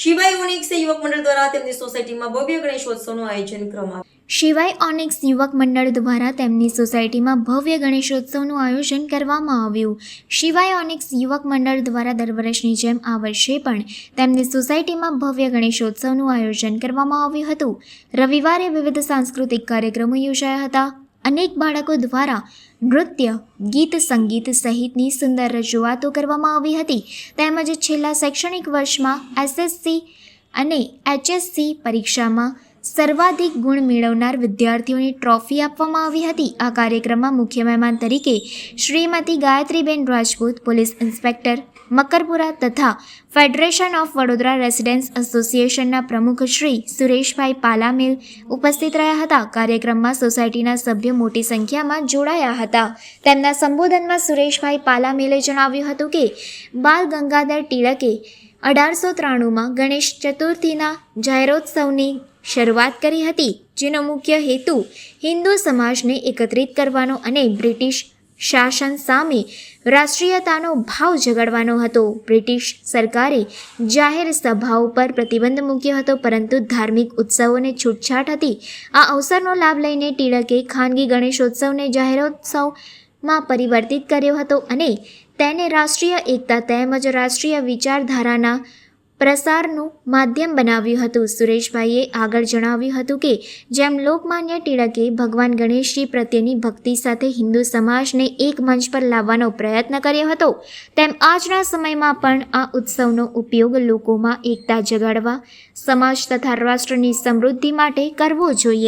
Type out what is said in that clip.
શિવાય ઓનિક્સ યુવક મંડળ દ્વારા તેમની સોસાયટીમાં ભવ્ય ગણેશોત્સવનું આયોજન કરવામાં આવ્યું। શિવાય ઓનિક્સ યુવક મંડળ દ્વારા તેમની સોસાયટીમાં ભવ્ય ગણેશોત્સવનું આયોજન કરવામાં આવ્યું। શિવાય ઓનિક્સ યુવક મંડળ દ્વારા દર વર્ષની જેમ આ વર્ષે પણ તેમની સોસાયટીમાં ભવ્ય ગણેશોત્સવનું આયોજન કરવામાં આવ્યું હતું। રવિવારે વિવિધ સાંસ્કૃતિક કાર્યક્રમો યોજાયા હતા। અનેક બાળકો દ્વારા નૃત્ય, ગીત, સંગીત સહિતની સુંદર રજૂઆતો કરવામાં આવી હતી। તેમજ છેલ્લા શૈક્ષણિક વર્ષમાં SSC અને HSC પરીક્ષામાં સર્વાધિક ગુણ મેળવનાર વિદ્યાર્થીઓને ટ્રોફી આપવામાં આવી હતી। આ કાર્યક્રમમાં મુખ્ય મહેમાન તરીકે શ્રીમતી ગાયત્રીબેન રાજપૂત, પોલીસ ઇન્સ્પેક્ટર મકરપુરા તથા ફેડરેશન ઓફ વડોદરા રેસિડેન્ટ્સ એસોસિએશનના પ્રમુખ શ્રી સુરેશભાઈ પાલામેલ ઉપસ્થિત રહ્યા હતા। કાર્યક્રમમાં સોસાયટીના સભ્યો મોટી સંખ્યામાં જોડાયા હતા। તેમના સંબોધનમાં સુરેશભાઈ પાલામેલે જણાવ્યું હતું કે બાલ ગંગાધર ટિળકે 1893માં ગણેશ ચતુર્થીના જાહેરોત્સવની શરૂઆત કરી હતી, જેનો મુખ્ય હેતુ હિન્દુ સમાજને એકત્રિત કરવાનો અને બ્રિટિશ શાસન સામે રાષ્ટ્રીયતાનો ભાવ જગાડવાનો હતો। બ્રિટિશ સરકારે જાહેર સભાઓ પર પ્રતિબંધ મૂક્યો હતો, પરંતુ ધાર્મિક ઉત્સવોને છૂટછાટ હતી। આ અવસરનો લાભ લઈને ટિળકે ખાનગી ગણેશોત્સવને જાહેરોત્સવમાં પરિવર્તિત કર્યો હતો અને તેને રાષ્ટ્રીય એકતા તેમજ રાષ્ટ્રીય વિચારધારાના પ્રસારનું માધ્યમ બનાવ્યું હતું। સુરેશભાઈએ આગળ જણાવ્યું હતું કે જેમ લોકમાન્ય ટિળકે ભગવાન ગણેશજી પ્રત્યેની ભક્તિ સાથે હિન્દુ સમાજને એક મંચ પર લાવવાનો પ્રયત્ન કર્યો હતો, તેમ આજના સમયમાં પણ આ ઉત્સવનો ઉપયોગ લોકોમાં એકતા જગાડવા, સમાજ તથા રાષ્ટ્રની સમૃદ્ધિ માટે કરવો જોઈએ।